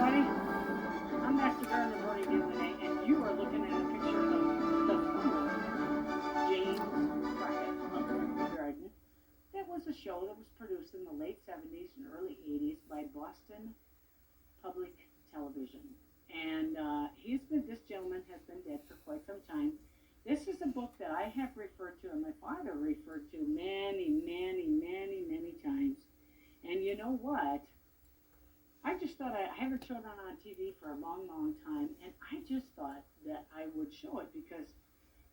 everybody. I'm Master Gardener Bourgondien, and you are looking at a picture of the James Crocket of Brecks Garden. That was a show that was produced in the late 70s and early 80s by Boston Public Television. And this gentleman has been dead for quite some time. This is a book that I have referred to, and my father referred to many times. And you know what? I just thought I haven't shown it on TV for a long time, and I just thought that I would show it because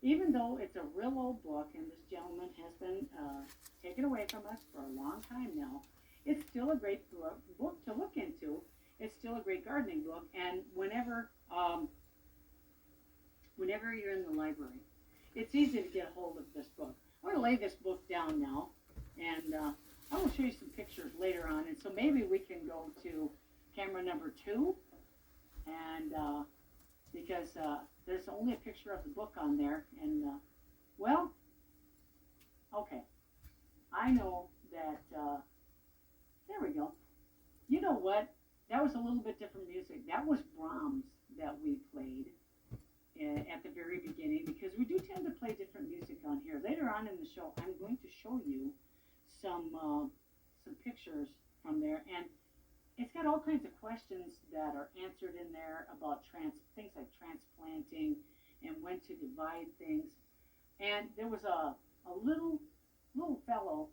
even though it's a real old book, and this gentleman has been taken away from us for a long time now, it's still a great book to look into. It's still a great gardening book, and whenever you're in the library, it's easy to get a hold of this book. I'm going to lay this book down now, and I will show you some pictures later on, and so maybe we can go to camera number 2, and because there's only a picture of the book on there, and well, okay, I know that, there we go. You know what? That was a little bit different music. That was Brahms that we played at the very beginning, because we do tend to play different music on here. Later on in the show, I'm going to show you some pictures from there, and it's got all kinds of questions that are answered in there about things like transplanting and when to divide things. And there was a little old fellow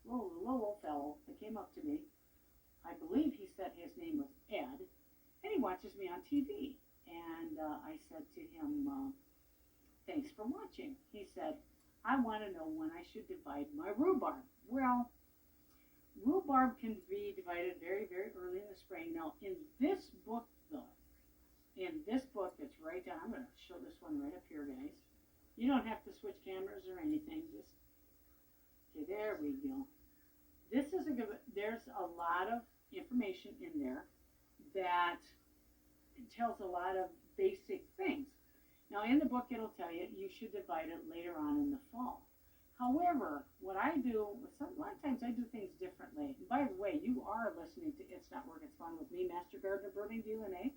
that came up to me. I believe he said his name was Ed, and he watches me on TV. And I said to him, thanks for watching. He said, I want to know when I should divide my rhubarb. Well, rhubarb can be divided very early in the spring. Now, in this book, though, that's right down, I'm going to show this one right up here, guys. You don't have to switch cameras or anything. Just, okay, there we go. This is there's a lot of information in there that tells a lot of basic things. Now, in the book, it'll tell you should divide it later on in the fall. However, what I do, a lot of times I do things differently. And by the way, you are listening to It's Not Work, It's Fun with me, Master Gardener Bourgondien.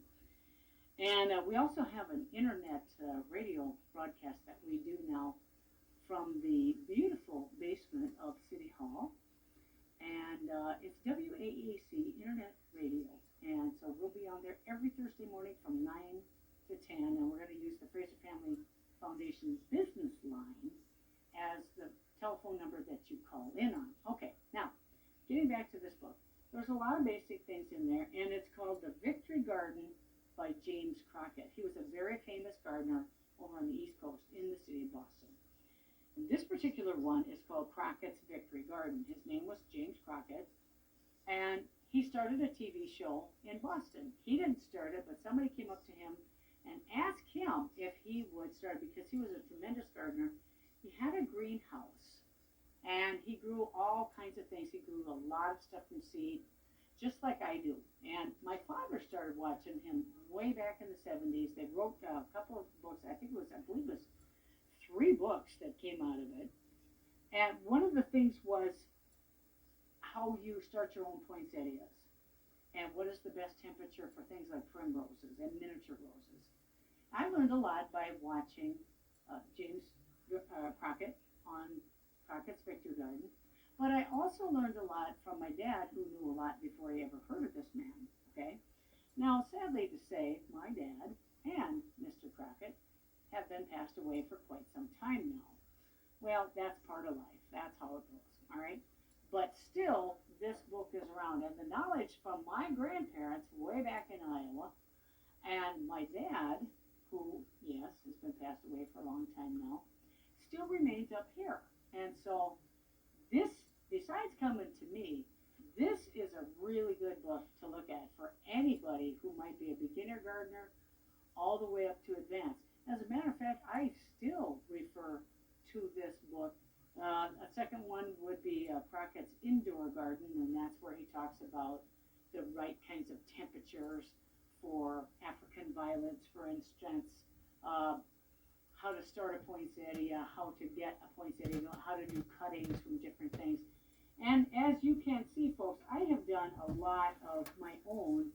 And we also have an internet radio broadcast that we do now from the beautiful basement of City Hall. And it's WAEC Internet Radio. And so we'll be on there every Thursday morning from 9 to 10. And we're going to use the Fraser Family Foundation business line as the telephone number that you call in on. Okay, now, getting back to this book. There's a lot of basic things in there, and it's called The Victory Garden by James Crocket. He was a very famous gardener over on the East Coast in the city of Boston. And this particular one is called Crockett's Victory Garden. His name was James Crocket, and he started a TV show in Boston. He didn't start it, but somebody came up to him and asked him if he would start, because he was a tremendous gardener. He had a greenhouse, and he grew all kinds of things. He grew a lot of stuff from seed, just like I do. And my father started watching him way back in the 70s. They wrote a couple of books. I believe it was 3 books that came out of it. And one of the things was how you start your own poinsettias, and what is the best temperature for things like primroses and miniature roses. I learned a lot by watching James Crocket on Crockett's Victory Garden, but I also learned a lot from my dad, who knew a lot before he ever heard of this man. Okay, now sadly to say, my dad and Mr. Crocket have been passed away for quite some time now. Well, that's part of life. That's how it goes. All right, but still, this book is around, and the knowledge from my grandparents way back in Iowa, and my dad, who, yes, has been passed away for a long time now, still remains up here. And so this, besides coming to me, this is a really good book to look at for anybody who might be a beginner gardener all the way up to advanced. As a matter of fact, I still refer to this book. A second one would be Crockett's Indoor Garden, and that's where he talks about the right kinds of temperatures for African violets, for instance, how to start a poinsettia, how to get a poinsettia, how to do cuttings from different things. And as you can see, folks, I have done a lot of my own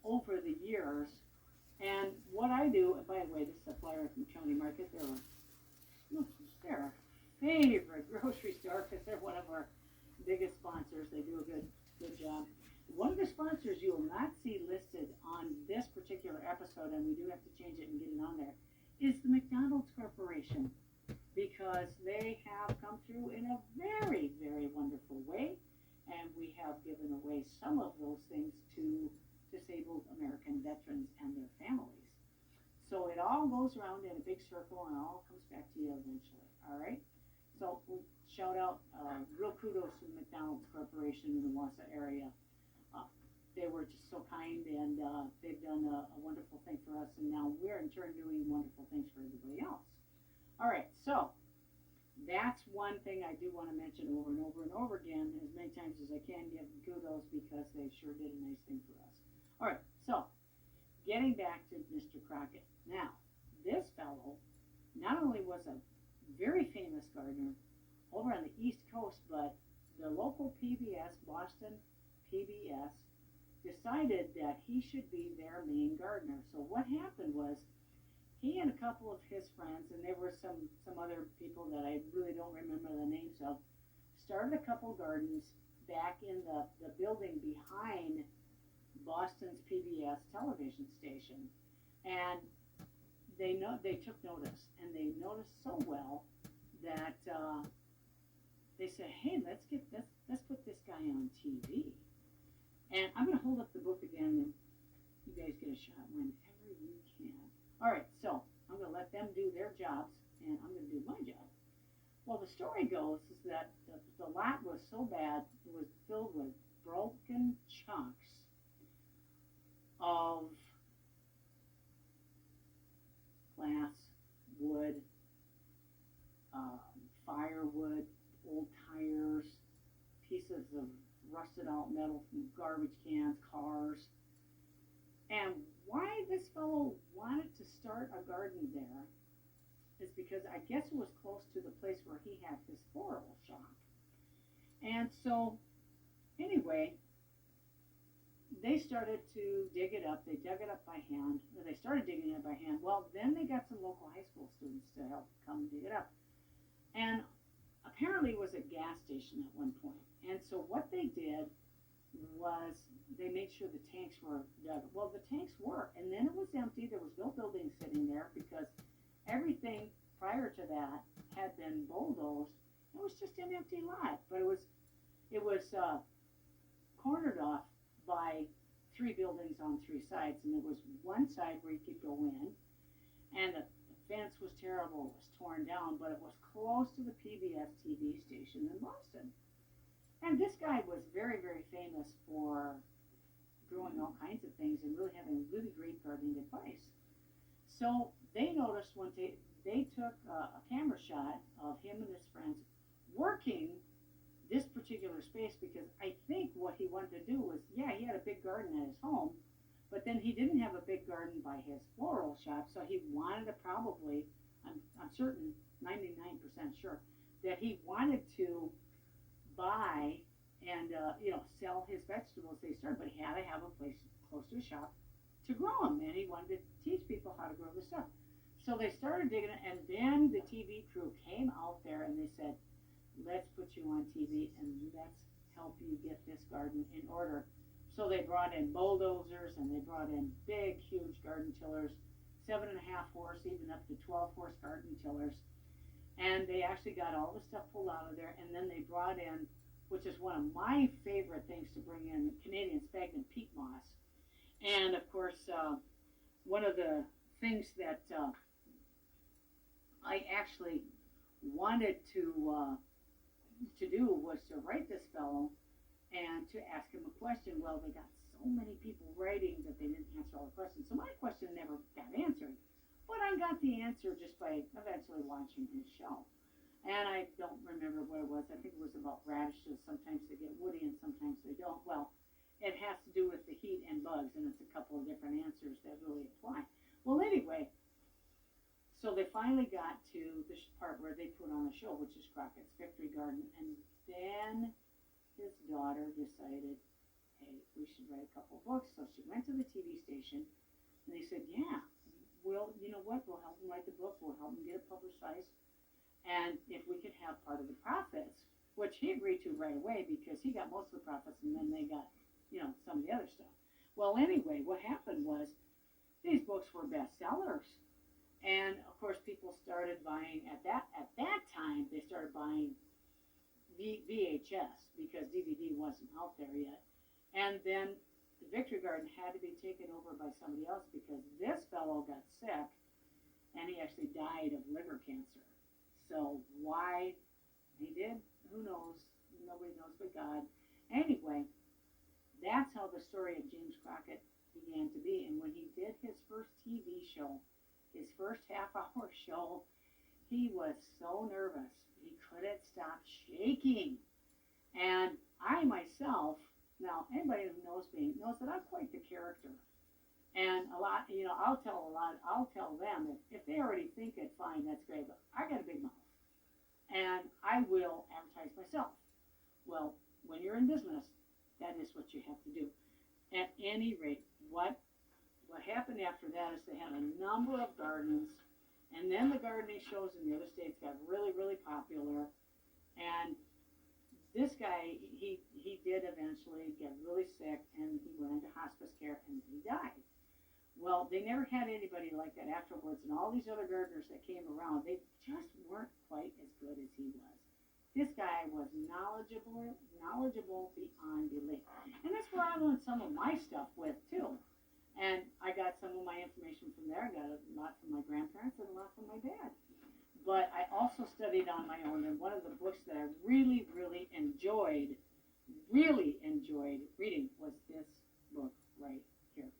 over the years. And what I do, and by the way, this is a flyer from County Market. They're our favorite grocery store because they're one of our biggest sponsors. They do a good job. One of the sponsors you will not see listed on this particular episode, and we do have to change it and get it on there, is the McDonald's Corporation, because they have come through in a very, very wonderful way, and we have given away some of those things to disabled American veterans and their families. So it all goes around in a big circle and all comes back to you eventually, all right? So we'll shout out, real kudos to the McDonald's Corporation in the Wausau area. They were just so kind, and they've done a wonderful thing for us, and now we're in turn doing wonderful things for everybody else. All right, so that's one thing I do want to mention over and over and over again, as many times as I can, give them kudos because they sure did a nice thing for us. All right, so getting back to Mr. Crocket. Now, this fellow not only was a very famous gardener over on the East Coast, but the local PBS, Boston PBS, decided that he should be their main gardener. So what happened was he and a couple of his friends, and there were some other people that I really don't remember the names of, started a couple gardens back in the building behind Boston's PBS television station. And they took notice, and they noticed so well that they said, hey, let's put this guy on TV. And I'm going to hold up the book again, and you guys get a shot whenever you can. All right, so I'm going to let them do their jobs, and I'm going to do my job. Well, the story goes is that the lot was so bad, it was filled with broken chunks of glass, wood, firewood, old tires, pieces of rusted out metal from garbage cans, cars. And why this fellow wanted to start a garden there is because I guess it was close to the place where he had his floral shop. And so, anyway, they started to dig it up. They dug it up by hand. They started digging it by hand. Well, then they got some local high school students to help come dig it up. And apparently it was a gas station at one point. And so what they did was they made sure the tanks were dug. Well, the tanks were, and then it was empty. There was no building sitting there because everything prior to that had been bulldozed. It was just an empty lot, but it was cornered off by 3 buildings on 3 sides, and there was one side where you could go in, and the fence was terrible. It was torn down, but it was close to the PBS TV station in Boston. And this guy was very, very famous for growing all kinds of things and really having really great gardening advice. So they noticed one day, they took a camera shot of him and his friends working this particular space, because I think what he wanted to do was, yeah, he had a big garden at his home, but then he didn't have a big garden by his floral shop, so he wanted to probably, I'm certain, 99% sure, that he wanted to buy and sell his vegetables they started, but he had to have a place close to his shop to grow them, and he wanted to teach people how to grow the stuff. So they started digging it, and then the TV crew came out there and they said, let's put you on TV and let's help you get this garden in order. So they brought in bulldozers, and they brought in big, huge garden tillers, 7.5 horse, even up to 12 horse garden tillers. And they actually got all the stuff pulled out of there, and then they brought in, which is one of my favorite things to bring in, Canadian sphagnum peat moss. And of course, one of the things that I actually wanted to do was to write this fellow and to ask him a question. Well, they got so many people writing that they didn't answer all the questions, so my question never got answered. But I got the answer just by eventually watching his show. And I don't remember what it was. I think it was about radishes. Sometimes they get woody and sometimes they don't. Well, it has to do with the heat and bugs, and it's a couple of different answers that really apply. Well, anyway, so they finally got to the part where they put on a show, which is Crockett's Victory Garden. And then his daughter decided, hey, we should write a couple of books. So she went to the TV station, and they said, yeah, you know what, we'll help them write the book, we'll help them get it publicized, and if we could have part of the profits, which he agreed to right away because he got most of the profits, and then they got, some of the other stuff. Well, anyway, what happened was these books were bestsellers. And of course, people started buying at that time. They started buying VHS because DVD wasn't out there yet. And then the Victory Garden had to be taken over by somebody else because this fellow got sick and he actually died of liver cancer. So why he did, who knows? Nobody knows but God. Anyway, that's how the story of James Crocket began to be. And when he did his first TV show, his first half-hour show, he was so nervous. He couldn't stop shaking. And I myself, now anybody who knows me knows that I'm quite the character. And a lot, I'll tell them, if they already think it, fine, that's great, but I got a big mouth. And I will advertise myself. Well, when you're in business, that is what you have to do. At any rate, what happened after that is they had a number of gardens, and then the gardening shows in the other states got really, really popular. And this guy, he did eventually get really sick, and he went into hospice care, and he died. Well, they never had anybody like that afterwards, and all these other gardeners that came around, they just weren't quite as good as he was. This guy was knowledgeable beyond belief. And that's where I learned some of my stuff with, too. And I got some of my information from there. I got a lot from my grandparents and a lot from my dad. But I also studied on my own, and one of the books that I really, really enjoyed reading was this book right here.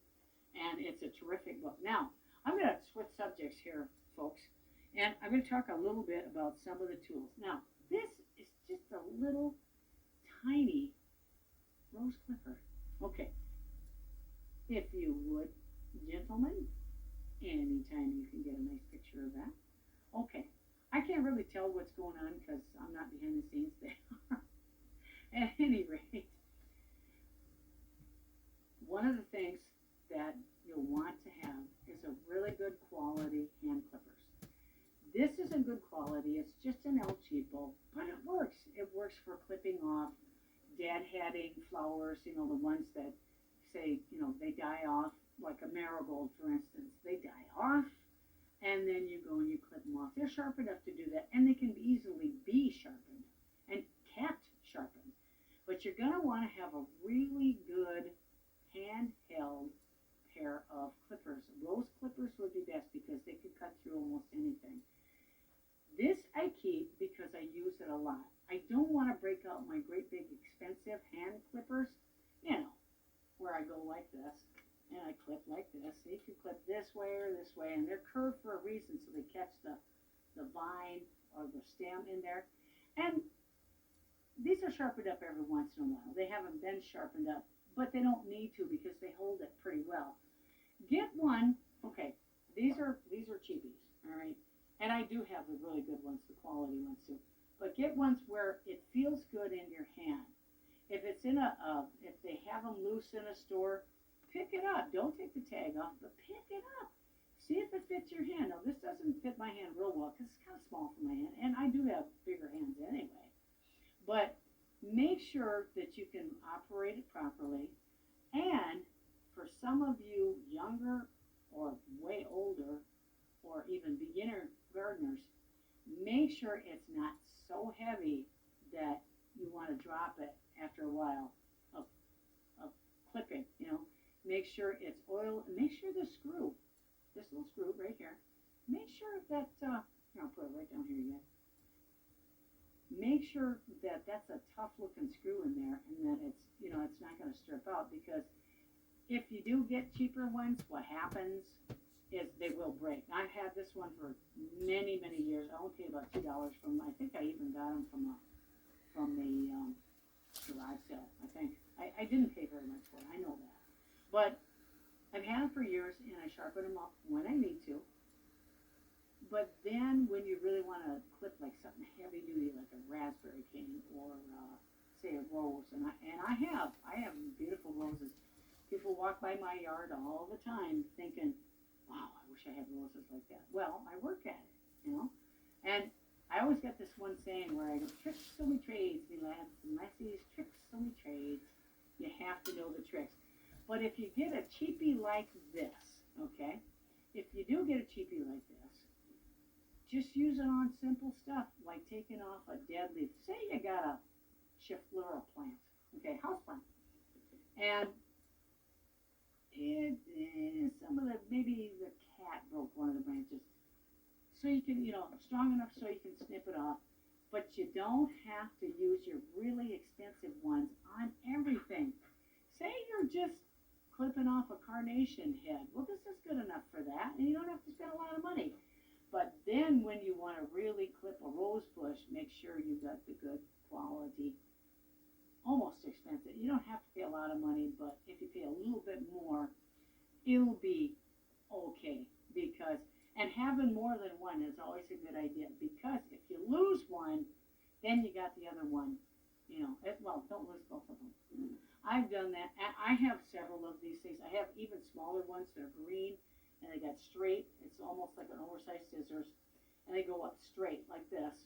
And it's a terrific book. Now, I'm going to switch subjects here, folks, and I'm going to talk a little bit about some of the tools. Now, this is just a little tiny rose clipper. Okay. If you would, gentlemen, anytime you can get a nice picture of that. Okay. I can't really tell what's going on because I'm not behind the scenes. They are. At any rate, one of the things that you'll want to have is a really good quality hand clippers. This isn't good quality. It's just an El Cheapo, but it works. It works for clipping off dead-heading flowers, the ones that say, they die off, like a marigold, for instance. They die off, and then you go and you clip them off. They're sharp enough to do that, and they can easily be sharpened and kept sharpened. But you're going to want to have a really good handheld pair of clippers. Rose clippers would be best because they could cut through almost anything. This I keep because I use it a lot. I don't want to break out my great big expensive hand clippers, where I go like this, and I clip like this. So you can clip this way or this way, and they're curved for a reason so they catch the vine or the stem in there. And these are sharpened up every once in a while. They haven't been sharpened up, but they don't need to because they hold it pretty well. Get one, okay, these are cheapies, all right? And I do have the really good ones, the quality ones too. But get ones where it feels good in your hand. If it's in if they have them loose in a store, pick it up. Don't take the tag off, but pick it up. See if it fits your hand. Now, this doesn't fit my hand real well because it's kind of small for my hand, and I do have bigger hands anyway. But make sure that you can operate it properly. And for some of you younger or way older or even beginner gardeners, make sure it's not so heavy that you want to drop it after a while of clipping, Make sure it's oil. Make sure the screw, this little screw right here, make sure that, I'll put it right down here again. Make sure that that's a tough looking screw in there and that it's, it's not going to strip out, because if you do get cheaper ones, what happens is they will break. I've had this one for many, many years. I only paid about $2 from, I think I even got them from the garage sale, I think. I didn't pay very much for it, I know that. But I've had them for years, and I sharpen them up when I need to. But then when you really want to clip like something heavy duty, like a raspberry cane or say a rose, and I have beautiful by my yard all the time thinking, wow, I wish I had roses like that. Well, I work at it, you know. And I always got this one saying where I go, tricks so many trades, me lads and lassies, tricks so many trades. You have to know the tricks. But if you get a cheapie like this, okay, if you do get a cheapie like this, just use it on simple stuff like taking off a dead leaf. Say you got a Cellular plant, okay, house plant, and it is some of the, maybe the cat broke one of the branches. So you can, strong enough so you can snip it off, but you don't have to use your really expensive ones on everything. Say you're just clipping off a carnation head. Well, this is good enough for that, and you don't have to spend a lot of money. But then when you want to really clip a rose bush, make sure you got the good quality, almost expensive. You don't have to pay a lot of money, but if you pay a little bit more, it'll be okay. Because, and having more than one is always a good idea, because if you lose one, then you got the other one. Well, don't lose both of them. I've done that. I have several of these things. I have even smaller ones that are green, and they got straight. It's almost like an oversized scissors, and they go up straight like this.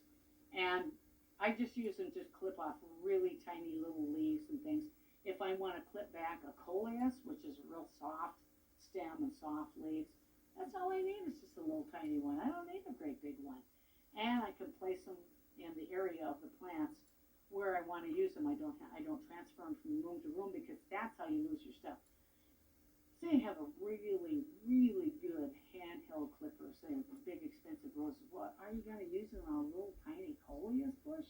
And I just use them to clip off really tiny little leaves and things. If I want to clip back a coleus, which is a real soft stem and soft leaves, that's all I need is just a little tiny one. I don't need a great big one. And I can place them in the area of the plants where I want to use them. I don't transfer them from room to room, because that's how you lose your stuff. Say you have a really, really good handheld clipper, say a big expensive rose. What are you going to use it on a little tiny coleus bush?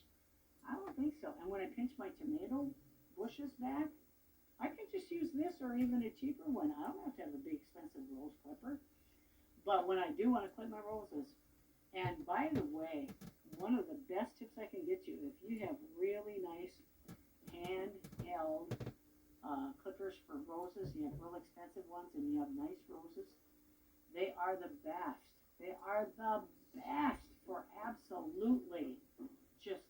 I don't think so. And when I pinch my tomato bushes back, I can just use this or even a cheaper one. I don't have to have a big expensive rose clipper. But when I do want to clip my roses, and by the way, one of the best tips I can get you, if you have really nice handheld clippers for roses, you have real expensive ones, and you have nice roses, they are the best. They are the best for absolutely just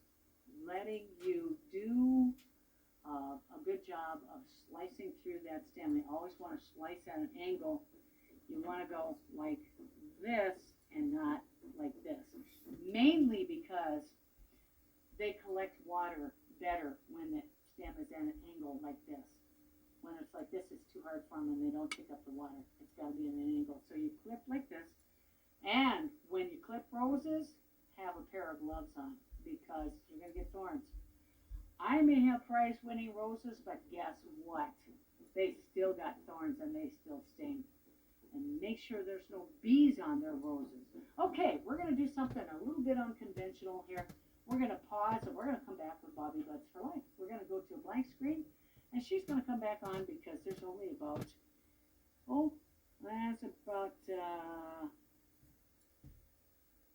letting you do a good job of slicing through that stem. You always want to slice at an angle. You want to go like this and not like this. Mainly because they collect water better when the stem is at an angle like this. When it's like this, it's too hard for them and they don't pick up the water. It's got to be at an angle. So you clip like this. And when you clip roses, have a pair of gloves on, because you're going to get thorns. I may have prize-winning roses, but guess what? They still got thorns and they still sting. And make sure there's no bees on their roses. Okay, we're going to do something a little bit unconventional here. We're going to pause and we're going to come back with Bobby Buds for Life. We're going to go to a blank screen, and she's going to come back on because there's only about, that's about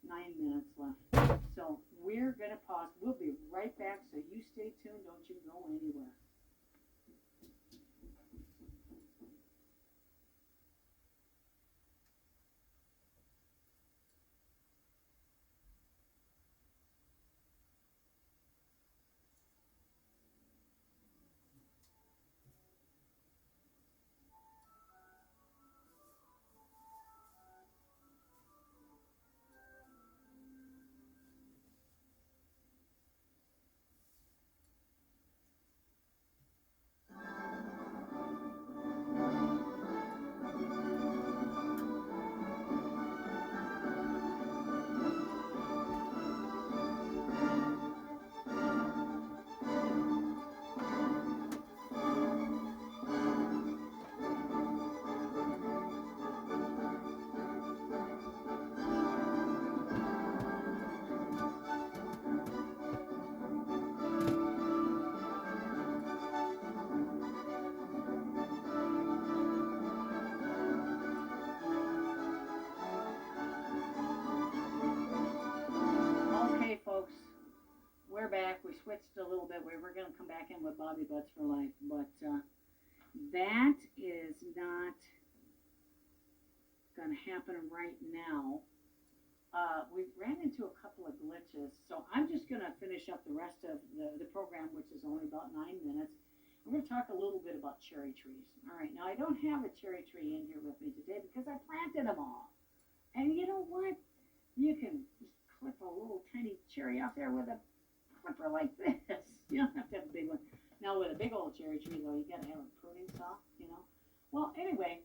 9 minutes left. So we're going to pause. We'll be right back, so you stay tuned. Don't you go anywhere. Folks, we're back. We switched a little bit. We're going to come back in with Bobby Buds for Life, but that is not going to happen right now. We ran into a couple of glitches, so I'm just going to finish up the rest of the program, which is only about 9 minutes. we're going to talk a little bit about cherry trees. All right, now I don't have a cherry tree in here with me today because I planted them all. And you know what? You can just clip a little tiny cherry off there with a clipper like this. You don't have to have a big one. Now with a big old cherry tree though, you gotta have a pruning saw, you know. Well, anyway,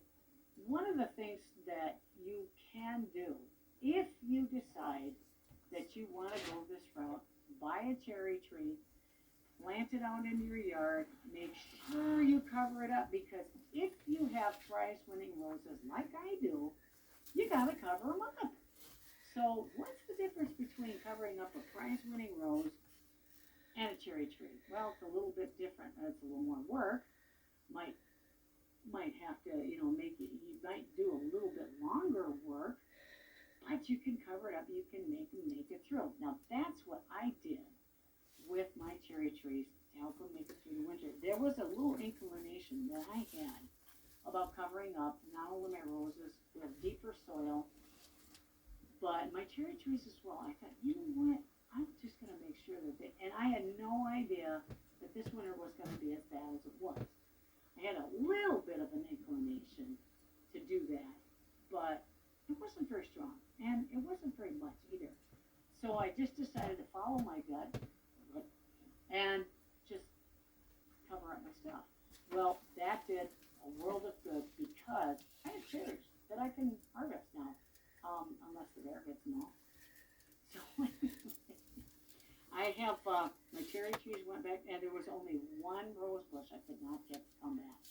one of the things that you can do if you decide that you want to go this route, buy a cherry tree, plant it out in your yard, make sure you cover it up because if you have prize winning roses like I do, you gotta cover them up. So what's the difference between covering up a prize winning rose and a cherry tree? Well, it's a little bit different. It's a little more work. Might have to, you know, you might do a little bit longer work, but you can cover it up. You can make it through. Now that's what I did with my cherry trees to help them make it through the winter. There was a little inclination that I had about covering up not only my roses with deeper soil, but my cherry trees as well. I thought, you know what? I'm just going to make sure that and I had no idea that this winter was going to be as bad as it was. I had a little bit of an inclination to do that, but it wasn't very strong, and it wasn't very much either. So I just decided to follow my gut and just cover up my stuff. Well, that did a world of good because I have cherries that I can harvest now, unless the bear gets them all. So I have my cherry trees went back, and there was only one rose bush I could not get to come back,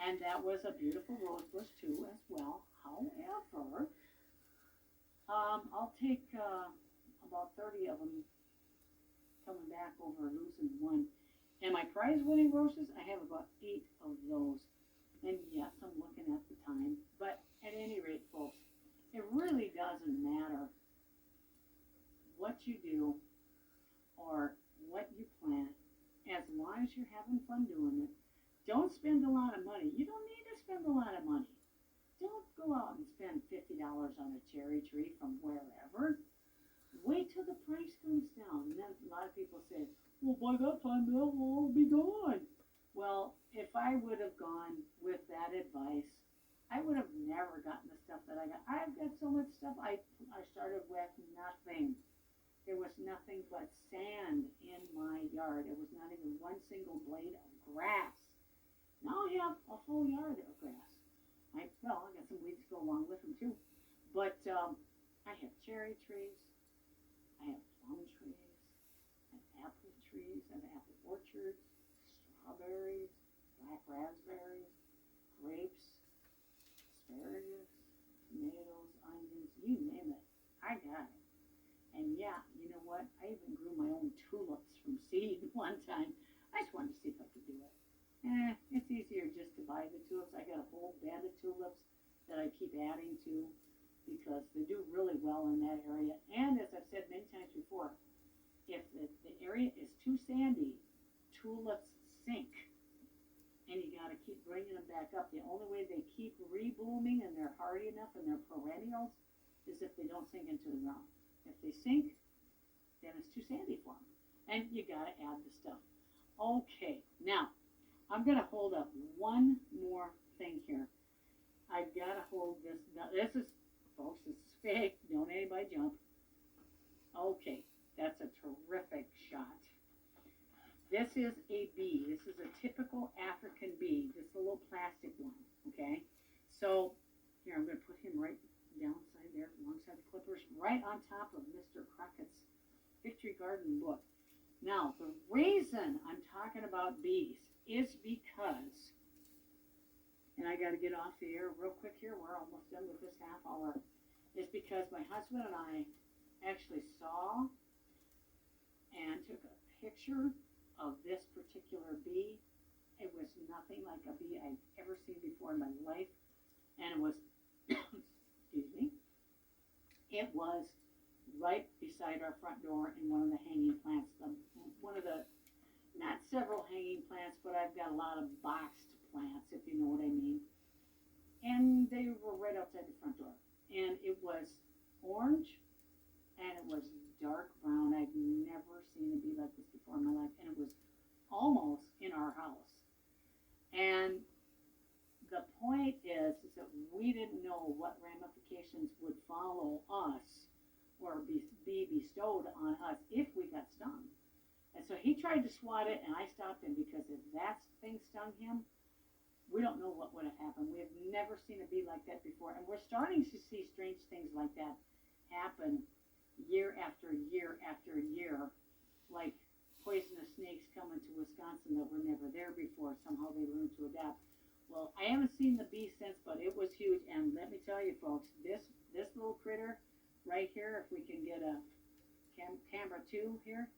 and that was a beautiful rose bush too as well. However, I'll take about 30 of them coming back over losing one. And my prize winning roses, I have about 8 of those. And yes, I'm looking at the time, but at any rate, folks, it really doesn't matter what you do or what you plant, as long as you're having fun doing it. Don't spend a lot of money. You don't need to spend a lot of money. Don't go out and spend $50 on a cherry tree from wherever. Wait till the price comes down. And then a lot of people say, well, by that time they'll all be gone. Well, if I would have gone with that advice, I would have never gotten the stuff that I got. I've got so much stuff. I started with nothing. There was nothing but sand in my yard. It was not even one single blade of grass. Now I have a whole yard of grass. I got some weeds to go along with them too. But I have cherry trees. I have plum trees. I have apple trees. I have apple orchards. Strawberries. Black raspberries. Grapes. Asparagus. Tomatoes. Onions. You name it. I got it. And yeah, you know what? I even grew my own tulips from seed one time. I just wanted to see if I could do it. It's easier just to buy the tulips. I got a whole bed of tulips that I keep adding to because they do really well in that area. And as I've said many times before, if the area is too sandy, tulips sink. And you got to keep bringing them back up. The only way they keep reblooming and they're hardy enough and they're perennials is if they don't sink into the ground. If they sink, then it's too sandy for them. And you got to add the stuff. Okay, now I'm going to hold up one more thing here. I've got to hold this. Now, this is, folks, this is fake. Don't anybody jump. Okay, that's a terrific shot. This is a bee. This is a typical African bee. This is a little plastic one, okay? So, here, I'm going to put him right downside there, alongside the clippers, right on top of Mr. Crockett's Victory Garden book. Now, the reason I'm talking about bees is because, and I got to get off the air real quick here, we're almost done with this half hour, is because my husband and I actually saw and took a picture of this particular bee. It was nothing like a bee I've ever seen before in my life, and it was, excuse me, it was right beside our front door in one of the hanging plants, one of the, not several hanging plants, but I've got a lot of boxed plants, if you know what I mean. And they were right outside the front door. And it was orange, and it was dark brown. I've never seen a bee like this before in my life. And it was almost in our house. And the point is that we didn't know what ramifications would follow us or be bestowed on us if we got stung. And so he tried to swat it, and I stopped him because if that thing stung him, we don't know what would have happened. We have never seen a bee like that before, and we're starting to see strange things like that happen year after year after year, like poisonous snakes coming to Wisconsin that were never there before. Somehow they learned to adapt. Well, I haven't seen the bee since, but it was huge, and let me tell you, folks, this little critter right here, if we can get a camera 2 here,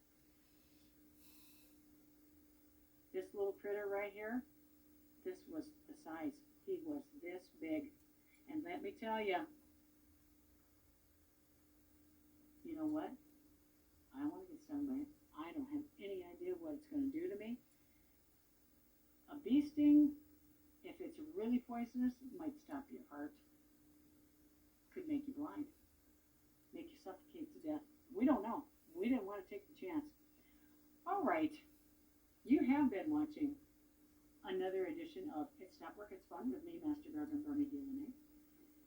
this little critter right here, this was the size. He was this big. And let me tell you, you know what? I don't want to get stung by it. I don't have any idea what it's going to do to me. A bee sting, if it's really poisonous, might stop your heart. Could make you blind. Make you suffocate to death. We don't know. We didn't want to take the chance. All right. You have been watching another edition of It's Not Work, It's Fun with me, Master Gardener Lonay.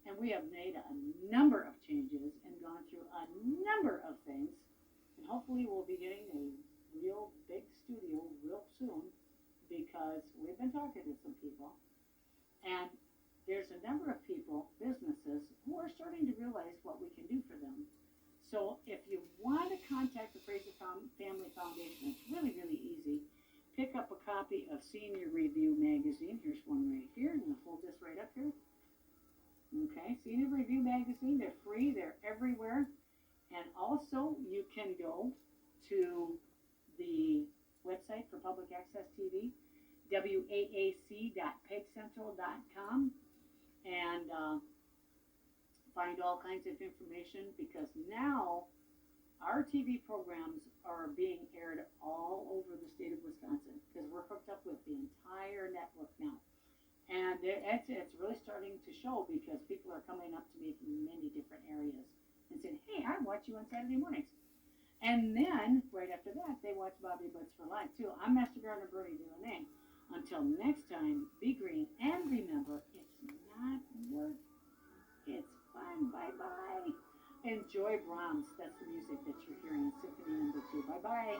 And we have made a number of changes and gone through a number of things. And hopefully we'll be getting a real big studio real soon because we've been talking to some people. And there's a number of people, businesses, who are starting to realize what we can do for them. So if you want to contact the Fraser Family Foundation, it's really, really easy. Pick up a copy of Senior Review magazine. Here's one right here. I'm going to hold this right up here. Okay, Senior Review magazine. They're free. They're everywhere. And also, you can go to the website for Public Access TV, waac.pegcentral.com, and find all kinds of information, because now our TV programs are being aired all over the state of Wisconsin because we're hooked up with the entire network now. And it's really starting to show because people are coming up to me from many different areas and saying, hey, I watch you on Saturday mornings. And then, right after that, they watch Bobby Buds for Life, too. I'm Master Gardener Lonay. Until next time, be green, and remember, it's not work, it's fun. Bye-bye. Enjoy Brahms. That's the music that you're hearing, Symphony No. 2. Bye-bye.